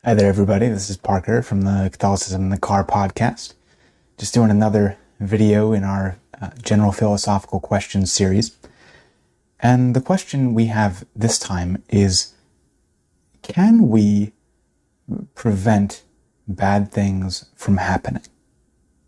Hi there, everybody. This is Parker from the Catholicism in the Car podcast. Just doing another video in our General Philosophical Questions series. And the question we have this time is, can we prevent bad things from happening?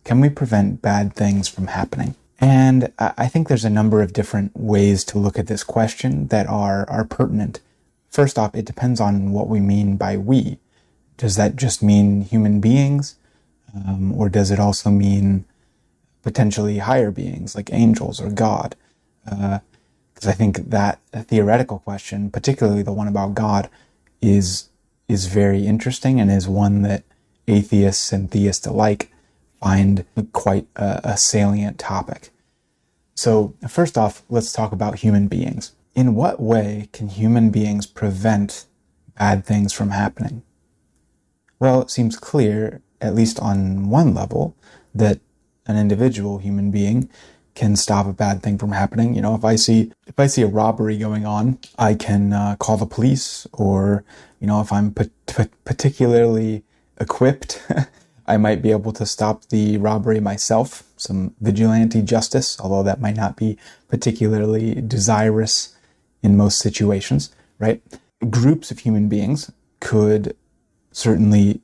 Can we prevent bad things from happening? And I think there's a number of different ways to look at this question that are pertinent. First off, it depends on what we mean by we. Does that just mean human beings? Or does it also mean potentially higher beings like angels or God? Because I think that theoretical question, particularly the one about God, is very interesting and is one that atheists and theists alike find quite a salient topic. So first off, let's talk about human beings. In what way can human beings prevent bad things from happening? Well, it seems clear, at least on one level, that an individual human being can stop a bad thing from happening. You know, if I see a robbery going on, I can call the police, or, you know, if I'm particularly equipped, I might be able to stop the robbery myself, some vigilante justice, although that might not be particularly desirous in most situations, right? Groups of human beings could certainly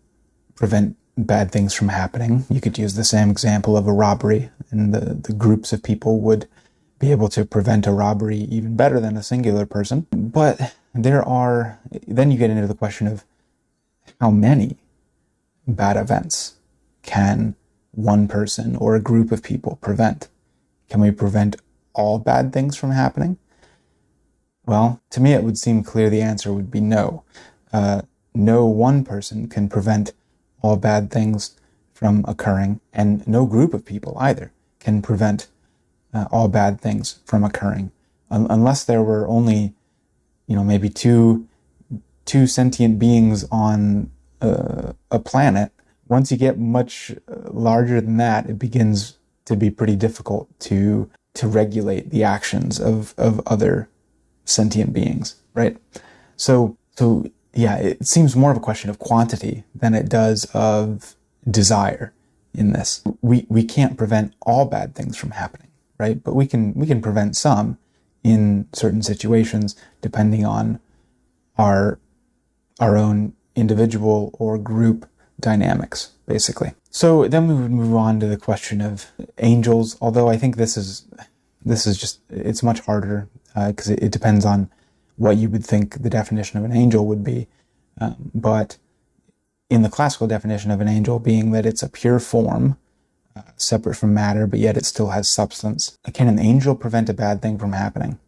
prevent bad things from happening. You could use the same example of a robbery, and the groups of people would be able to prevent a robbery even better than a singular person. But then you get into the question of how many bad events can one person or a group of people prevent? Can we prevent all bad things from happening? Well, to me it would seem clear the answer would be no. No one person can prevent all bad things from occurring, and no group of people either can prevent all bad things from occurring, unless there were only, maybe two sentient beings on a planet. Once you get much larger than that, it begins to be pretty difficult to regulate the actions of other sentient beings, right? So yeah, it seems more of a question of quantity than it does of desire in this. We can't prevent all bad things from happening, right? But we can prevent some in certain situations depending on our own individual or group dynamics, basically. So then we would move on to the question of angels, although I think this is just, it's much harder because it depends on what you would think the definition of an angel would be. But in the classical definition of an angel, being that it's a pure form, separate from matter, but yet it still has substance, can an angel prevent a bad thing from happening?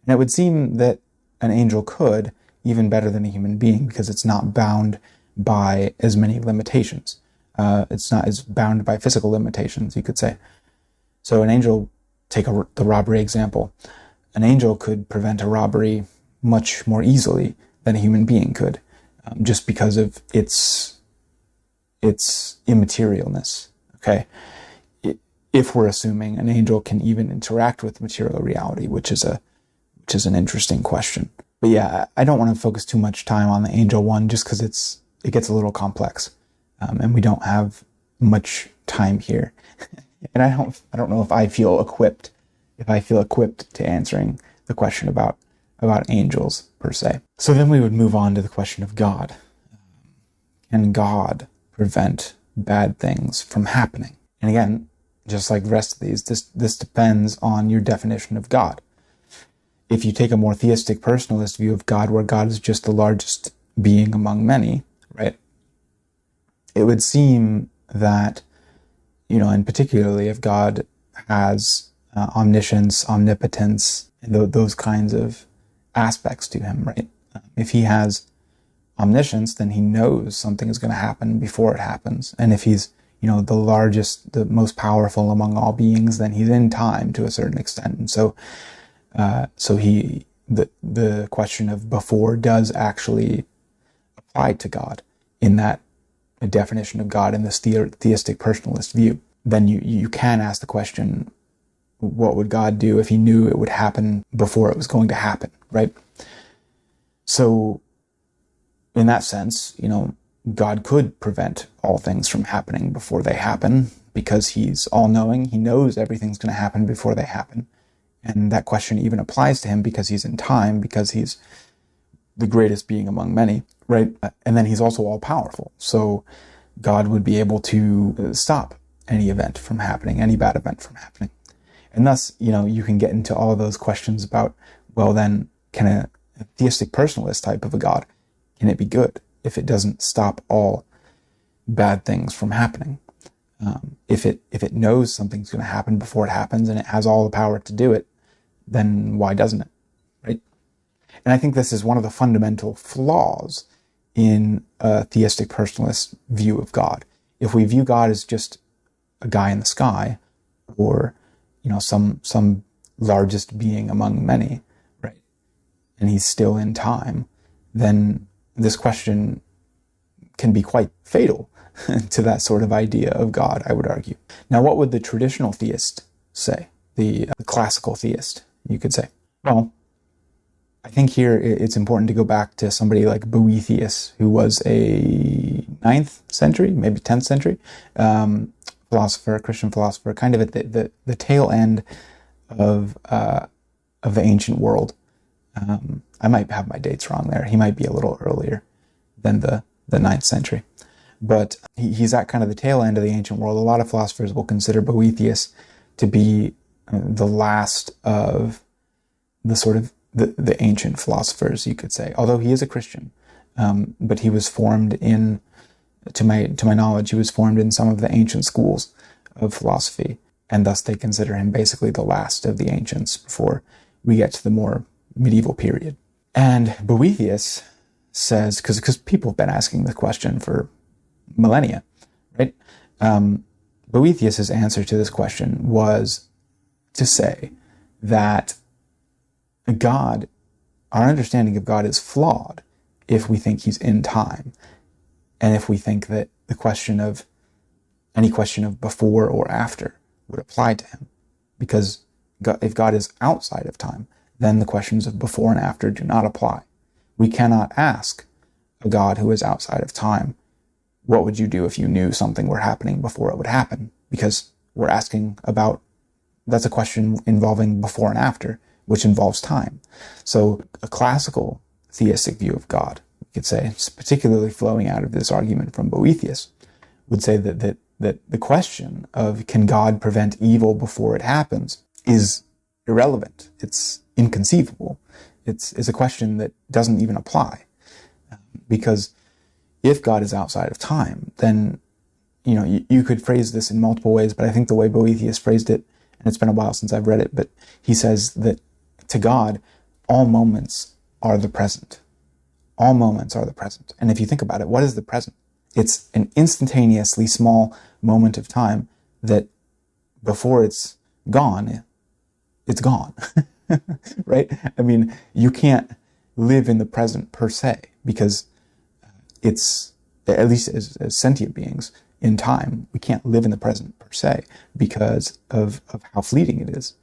And it would seem that an angel could, even better than a human being, because it's not bound by as many limitations. It's not as bound by physical limitations, you could say. So an angel, take the robbery example, an angel could prevent a robbery much more easily than a human being could, just because of its immaterialness. Okay, if we're assuming an angel can even interact with material reality, which is an interesting question. But yeah, I don't want to focus too much time on the angel one, just because it gets a little complex, and we don't have much time here. And I don't know if I feel equipped to answering the question about angels per se. So then we would move on to the question of God. Can God prevent bad things from happening? And again, just like the rest of these, this depends on your definition of God. If you take a more theistic personalist view of God, where God is just the largest being among many, right? It would seem that, and particularly if God has omniscience, omnipotence, and those kinds of aspects to him, right? If he has omniscience, then he knows something is going to happen before it happens. And if he's, the largest, the most powerful among all beings, then he's in time to a certain extent. And so the question of before does actually apply to God in that definition of God in this theistic personalist view. Then you can ask the question, what would God do if he knew it would happen before it was going to happen, right? So in that sense, God could prevent all things from happening before they happen, because he's all-knowing. He knows everything's going to happen before they happen. And that question even applies to him because he's in time, because he's the greatest being among many, right? And then he's also all-powerful. So God would be able to stop any event from happening, any bad event from happening. And thus, you can get into all of those questions about, well, then, can a theistic personalist type of a God, can it be good if it doesn't stop all bad things from happening? If it knows something's going to happen before it happens and it has all the power to do it, then why doesn't it, right? And I think this is one of the fundamental flaws in a theistic personalist view of God. If we view God as just a guy in the sky, or some largest being among many, right, and he's still in time, then this question can be quite fatal to that sort of idea of God, I would argue. Now, what would the traditional theist say? The classical theist, you could say. Well, I think here it's important to go back to somebody like Boethius, who was a 9th century, maybe 10th century philosopher, Christian philosopher, kind of at the tail end of the ancient world. I might have my dates wrong there. He might be a little earlier than the 9th century. But he's at kind of the tail end of the ancient world. A lot of philosophers will consider Boethius to be the last of the sort of the ancient philosophers, you could say. Although he is a Christian, but he was formed in, to my knowledge, he was formed in some of the ancient schools of philosophy, and thus they consider him basically the last of the ancients before we get to the more medieval period. And Boethius says, because people have been asking the question for millennia, right? Boethius's answer to this question was to say that God, our understanding of God is flawed if we think he's in time, and if we think that any question of before or after would apply to him. Because if God is outside of time, then the questions of before and after do not apply. We cannot ask a God who is outside of time, what would you do if you knew something were happening before it would happen? Because we're asking about, that's a question involving before and after, which involves time. So a classical theistic view of God, we could say, particularly flowing out of this argument from Boethius, would say that the question of can God prevent evil before it happens is irrelevant. It's inconceivable. It's a question that doesn't even apply. Because if God is outside of time, then, you could phrase this in multiple ways, but I think the way Boethius phrased it, and it's been a while since I've read it, but he says that to God, all moments are the present. All moments are the present. And if you think about it, what is the present? It's an instantaneously small moment of time that before it's gone, it's gone. Right? I mean, you can't live in the present per se, because it's, at least as sentient beings in time, we can't live in the present per se because of how fleeting it is.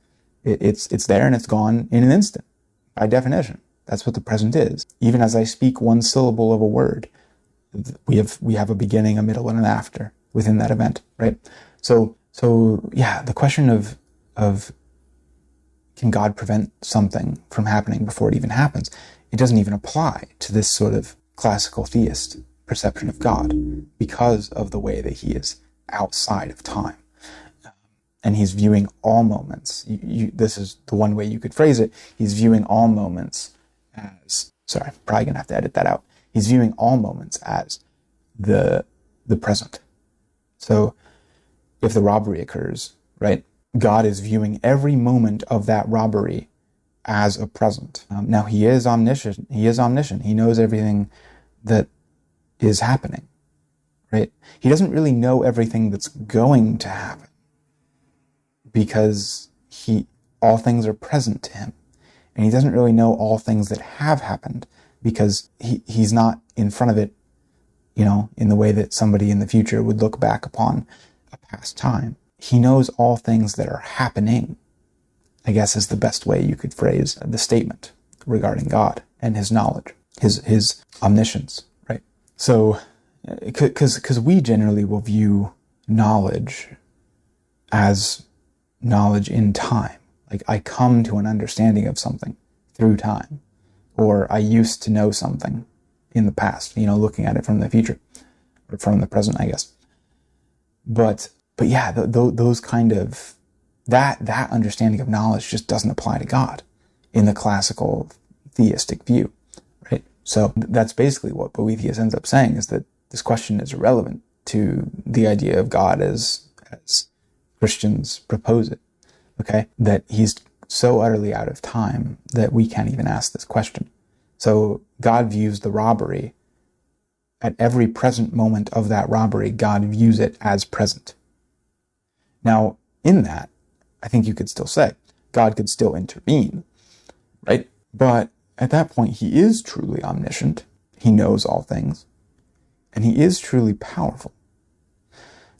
It's there and it's gone in an instant, by definition. That's what the present is. Even as I speak one syllable of a word, we have a beginning, a middle, and an after within that event, right? So yeah, the question of can God prevent something from happening before it even happens? It doesn't even apply to this sort of classical theist perception of God, because of the way that he is outside of time. And he's viewing all moments. This is the one way you could phrase it. He's viewing all moments as, sorry, probably going to have to edit that out. He's viewing all moments as the present. So if the robbery occurs, right, God is viewing every moment of that robbery as a present. Now, he is omniscient. He knows everything that is happening, right? He doesn't really know everything that's going to happen, because all things are present to him. And he doesn't really know all things that have happened, because he's not in front of it, in the way that somebody in the future would look back upon a past time. He knows all things that are happening, I guess is the best way you could phrase the statement regarding God and his knowledge, his omniscience, right? So because we generally will view knowledge as knowledge in time. Like, I come to an understanding of something through time, or I used to know something in the past, looking at it from the future, or from the present, I guess. But yeah, those kind of, that understanding of knowledge just doesn't apply to God in the classical theistic view, right? So that's basically what Boethius ends up saying, is that this question is irrelevant to the idea of God as Christians propose it, okay? That he's so utterly out of time that we can't even ask this question. So God views the robbery, at every present moment of that robbery, God views it as present. Now, in that, I think you could still say God could still intervene, right? But at that point, he is truly omniscient. He knows all things. And he is truly powerful.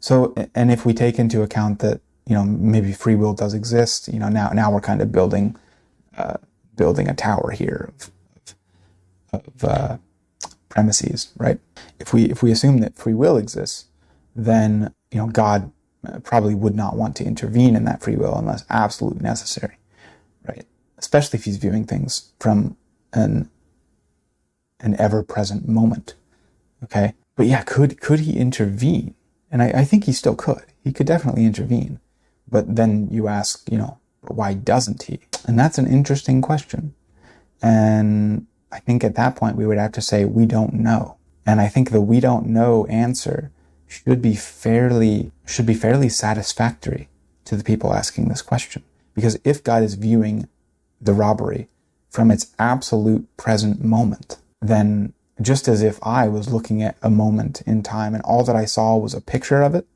So, and if we take into account that, maybe free will does exist, now we're kind of building a tower here of premises, right? If we assume that free will exists, then, God probably would not want to intervene in that free will unless absolutely necessary, right? Especially if he's viewing things from an ever-present moment, okay? But yeah, could he intervene? And I think he still could. He could definitely intervene. But then you ask, why doesn't he? And that's an interesting question. And I think at that point we would have to say, we don't know. And I think the we don't know answer should be fairly satisfactory to the people asking this question. Because if God is viewing the robbery from its absolute present moment, then just as if I was looking at a moment in time and all that I saw was a picture of it,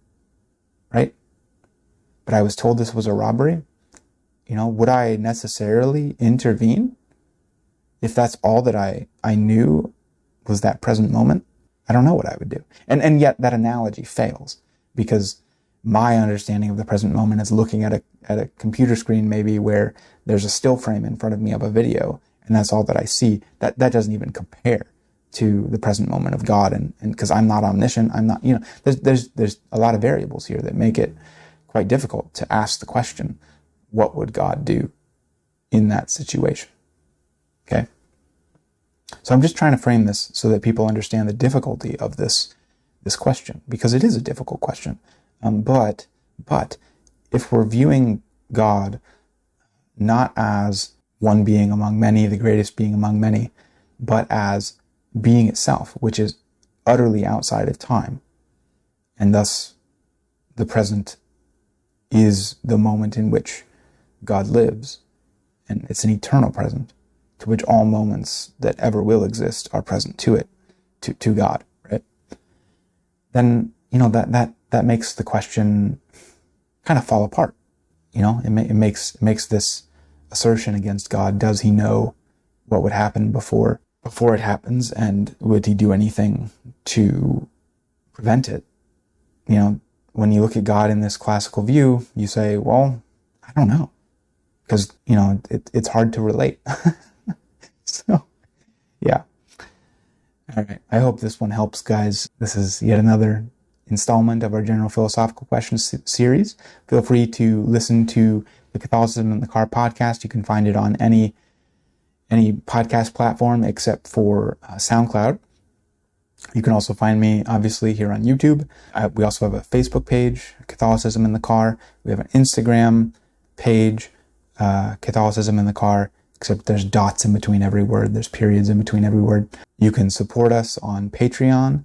right? But I was told this was a robbery, would I necessarily intervene if that's all that I knew was that present moment? I don't know what I would do. And yet that analogy fails, because my understanding of the present moment is looking at a computer screen maybe where there's a still frame in front of me of a video, and that's all that I see. That doesn't even compare to the present moment of God, and because I'm not omniscient, I'm not, there's a lot of variables here that make it quite difficult to ask the question, what would God do in that situation? Okay? So I'm just trying to frame this so that people understand the difficulty of this question, because it is a difficult question. But if we're viewing God not as one being among many, the greatest being among many, but as being itself, which is utterly outside of time, and thus the present is the moment in which God lives, and it's an eternal present to which all moments that ever will exist are present to it, to God, right? Then, that makes the question kind of fall apart. It makes this assertion against God, does he know what would happen before it happens, and would he do anything to prevent it? When you look at God in this classical view, you say, well, I don't know, because, it's hard to relate. So, yeah. All right. I hope this one helps, guys. This is yet another installment of our General Philosophical Questions series. Feel free to listen to the Catholicism in the Car podcast. You can find it on any podcast platform except for SoundCloud. You can also find me, obviously, here on YouTube. We also have a Facebook page, Catholicism in the Car. We have an Instagram page, Catholicism in the Car, except there's dots in between every word. There's periods in between every word. You can support us on Patreon.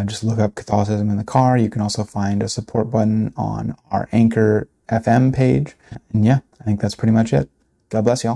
Just look up Catholicism in the Car. You can also find a support button on our Anchor FM page. And yeah, I think that's pretty much it. God bless y'all.